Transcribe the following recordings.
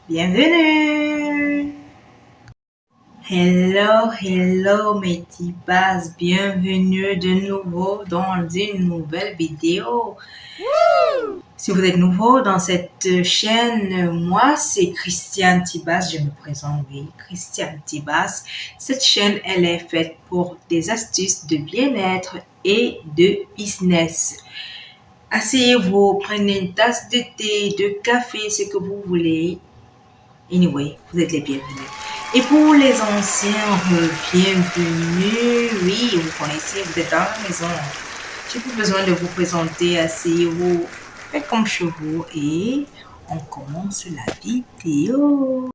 Bienvenue! Hello mes petits bases, bienvenue de nouveau dans une nouvelle vidéo. Si vous êtes nouveau dans cette chaîne, moi c'est Christiane Tibas, je me présente, oui, Christiane Tibas. Cette chaîne, elle est faite pour des astuces de bien-être et de business. Asseyez-vous, prenez une tasse de thé, de café, ce que vous voulez. Anyway, vous êtes les bienvenus. Et pour les anciens, bienvenue. Oui, vous connaissez, vous êtes dans la maison. J'ai plus besoin de vous présenter. Asseyez-vous, faites comme chez vous et on commence la vidéo.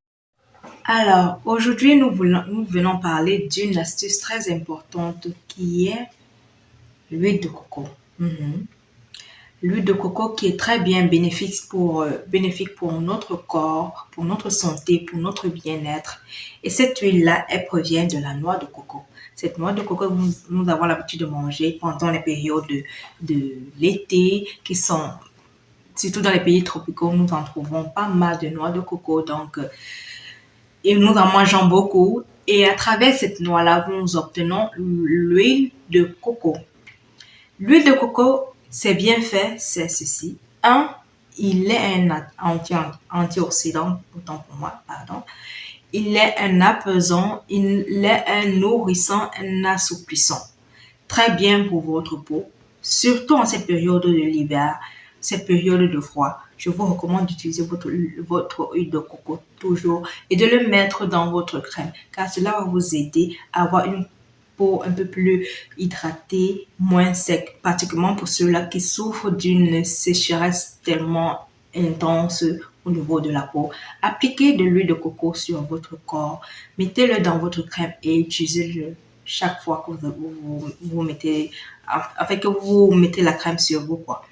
Alors, aujourd'hui, nous venons parler d'une astuce très importante qui est l'huile de coco. L'huile de coco qui est très bien bénéfique pour notre corps, pour notre santé, pour notre bien-être. Et cette huile-là, elle provient de la noix de coco. Cette noix de coco, nous avons l'habitude de manger pendant les périodes de l'été, qui sont, surtout dans les pays tropicaux, nous en trouvons pas mal de noix de coco. Donc, et nous en mangeons beaucoup. Et à travers cette noix-là, nous obtenons l'huile de coco. L'huile de coco, c'est bien fait, c'est ceci. Il est un antioxydant, autant pour moi, pardon. Il est un apaisant, il est un nourrissant, un assouplissant. Très bien pour votre peau, surtout en cette période de l'hiver, cette période de froid. Je vous recommande d'utiliser votre huile de coco toujours et de le mettre dans votre crème, car cela va vous aider à avoir une peau un peu plus hydratée, moins sec, particulièrement pour ceux-là qui souffrent d'une sécheresse tellement intense au niveau de la peau. Appliquez de l'huile de coco sur votre corps, mettez-le dans votre crème et utilisez-le chaque fois que vous mettez, que vous mettez la crème sur vous, quoi.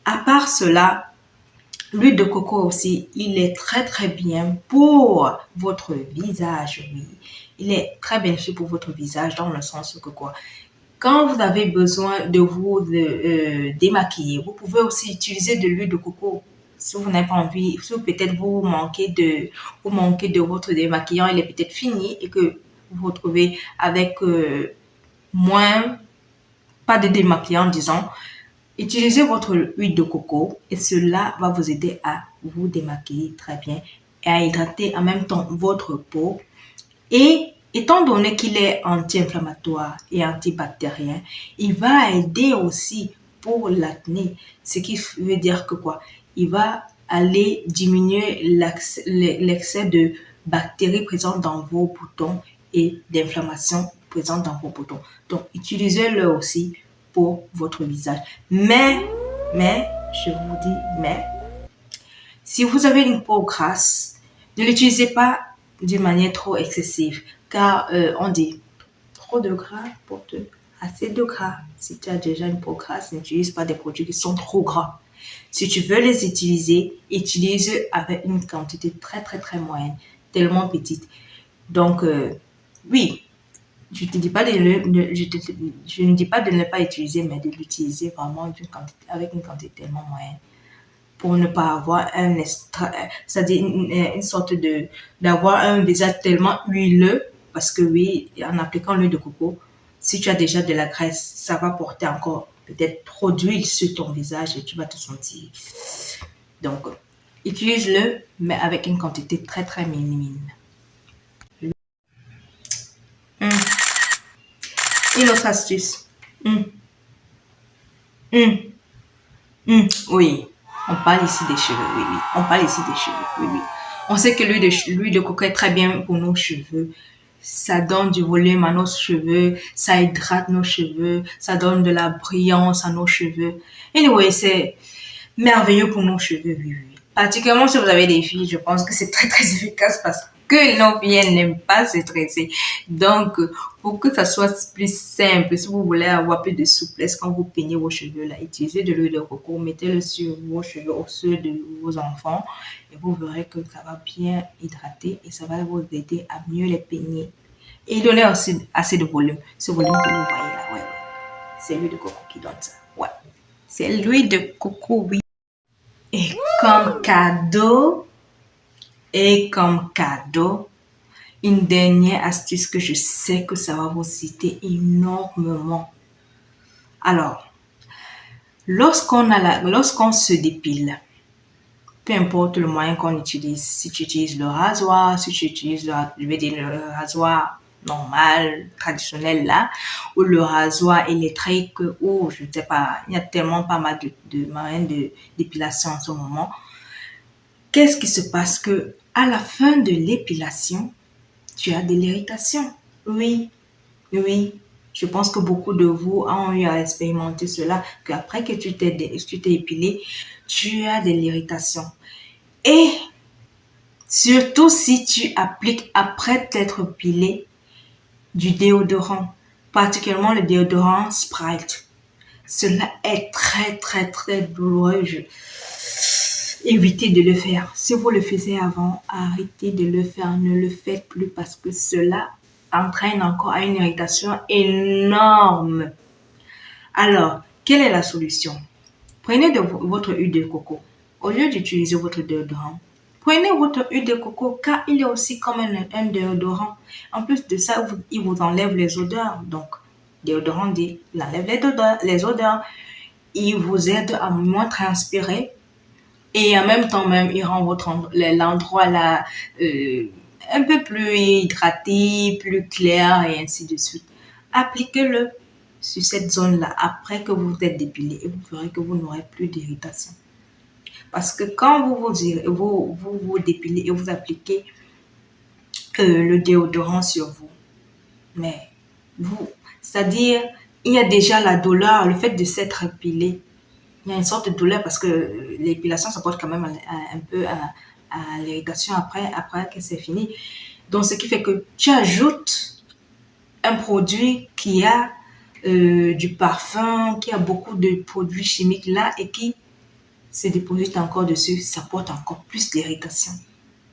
À part cela, l'huile de coco aussi, il est très bien pour votre visage, oui. Il est très bénéfique pour votre visage dans le sens que quoi. Quand vous avez besoin de vous démaquiller, vous pouvez aussi utiliser de l'huile de coco. Si vous n'avez pas envie, si peut-être vous manquez de votre démaquillant, il est peut-être fini et que vous vous retrouvez avec pas de démaquillant, disons. Utilisez votre huile de coco et cela va vous aider à vous démaquiller très bien et à hydrater en même temps votre peau. Et étant donné qu'il est anti-inflammatoire et antibactérien, il va aider aussi pour l'acné. Ce qui veut dire que quoi? Il va aller diminuer l'excès de bactéries présentes dans vos boutons et d'inflammation présente dans vos boutons. Donc, utilisez-le aussi pour votre visage. Mais, je vous dis, si vous avez une peau grasse, ne l'utilisez pas d'une manière trop excessive, car on dit trop de gras porte assez de gras. Si tu as déjà une peau grasse, n'utilise pas des produits qui sont trop gras. Si tu veux les utiliser, utilise avec une quantité très moyenne, tellement petite. Donc, oui, je te dis pas je ne dis pas de ne pas utiliser, mais de l'utiliser vraiment avec une quantité tellement moyenne pour ne pas avoir c'est-à-dire une sorte d'avoir un visage tellement huileux, parce que oui, en appliquant l'huile de coco, si tu as déjà de la graisse, ça va porter encore peut-être trop d'huile sur ton visage et tu vas te sentir. Donc, utilise-le, mais avec une quantité très minime. Une autre astuce. Oui, on parle ici des cheveux, oui. On parle ici des cheveux, oui. On sait que l'huile de coco est très bien pour nos cheveux. Ça donne du volume à nos cheveux, ça hydrate nos cheveux, ça donne de la brillance à nos cheveux. Anyway, c'est merveilleux pour nos cheveux, oui. Particulièrement si vous avez des filles, je pense que c'est très efficace parce que nos filles n'aiment pas se tresser. Donc, pour que ça soit plus simple, si vous voulez avoir plus de souplesse quand vous peignez vos cheveux, là, utilisez de l'huile de coco, mettez-le sur vos cheveux ou ceux de vos enfants et vous verrez que ça va bien hydrater et ça va vous aider à mieux les peigner. Et donner aussi assez de volume. Ce volume que vous voyez là, ouais. C'est l'huile de coco qui donne ça. Ouais. C'est l'huile de coco, oui. Et comme cadeau, Et comme cadeau, une dernière astuce que je sais que ça va vous aider énormément. Alors, lorsqu'on se dépile, peu importe le moyen qu'on utilise, si tu utilises le rasoir, si tu utilises le rasoir normal, traditionnel là, ou le rasoir électrique, ou je ne sais pas, il y a tellement pas mal de moyens de d'épilation en ce moment. Qu'est-ce qui se passe que à la fin de l'épilation, tu as de l'irritation? Oui, oui. Je pense que beaucoup de vous ont eu à expérimenter cela, qu'après que tu t'es épilé, tu as de l'irritation. Et surtout si tu appliques après t'être pilé du déodorant, particulièrement le déodorant Sprite. Cela est très très très douloureux. Évitez de le faire. Si vous le faisiez avant, arrêtez de le faire. Ne le faites plus parce que cela entraîne encore à une irritation énorme. Alors, quelle est la solution? Prenez votre huile de coco. Au lieu d'utiliser votre déodorant, prenez votre huile de coco car il est aussi comme un déodorant. En plus de ça, il vous enlève les odeurs. Donc, déodorant dit, il enlève les odeurs. Il vous aide à moins transpirer. Et en même temps, même, il rend l'endroit là un peu plus hydraté, plus clair et ainsi de suite. Appliquez-le sur cette zone-là après que vous vous êtes dépilé et vous verrez que vous n'aurez plus d'irritation. Parce que quand vous dépilez et vous appliquez le déodorant sur vous, mais c'est-à-dire, il y a déjà la douleur, le fait de s'être épilé. Il y a une sorte de douleur parce que l'épilation, ça porte quand même un peu à l'irritation après que c'est fini. Donc, ce qui fait que tu ajoutes un produit qui a du parfum, qui a beaucoup de produits chimiques là et qui se déposite encore dessus, ça porte encore plus d'irritation.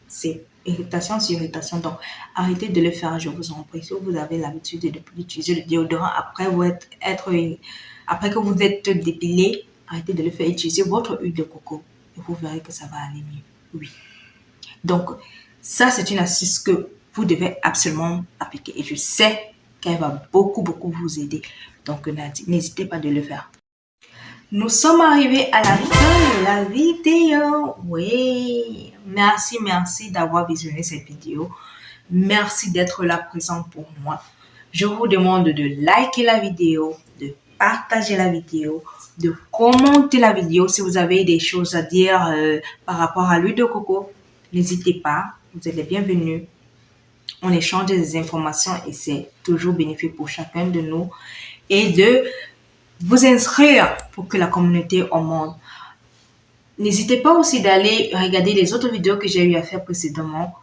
C'est irritation sur irritation. Donc, arrêtez de le faire, je vous en prie. Si vous avez l'habitude d'utiliser le déodorant après que vous êtes dépilé, arrêtez de le faire. Utilisez votre huile de coco et vous verrez que ça va aller mieux. Oui. Donc, ça, c'est une astuce que vous devez absolument appliquer. Et je sais qu'elle va beaucoup, beaucoup vous aider. Donc, n'hésitez pas de le faire. Nous sommes arrivés à la fin de la vidéo. Oui, merci d'avoir visionné cette vidéo. Merci d'être là présent pour moi. Je vous demande de liker la vidéo, de partager la vidéo, de commenter la vidéo si vous avez des choses à dire par rapport à l'huile de coco. N'hésitez pas, vous êtes les bienvenus. On échange des informations et c'est toujours bénéfique pour chacun de nous. Et de vous inscrire pour que la communauté augmente. N'hésitez pas aussi d'aller regarder les autres vidéos que j'ai eu à faire précédemment.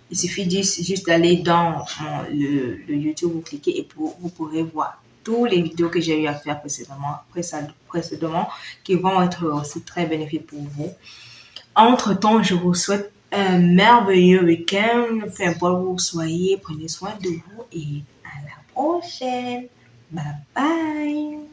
Il suffit juste d'aller dans le YouTube, vous cliquez et vous pourrez voir toutes les vidéos que j'ai eu à faire précédemment qui vont être aussi très bénéfiques pour vous. Entre-temps, je vous souhaite un merveilleux week-end. Peu importe où vous soyez, prenez soin de vous et à la prochaine. Bye bye.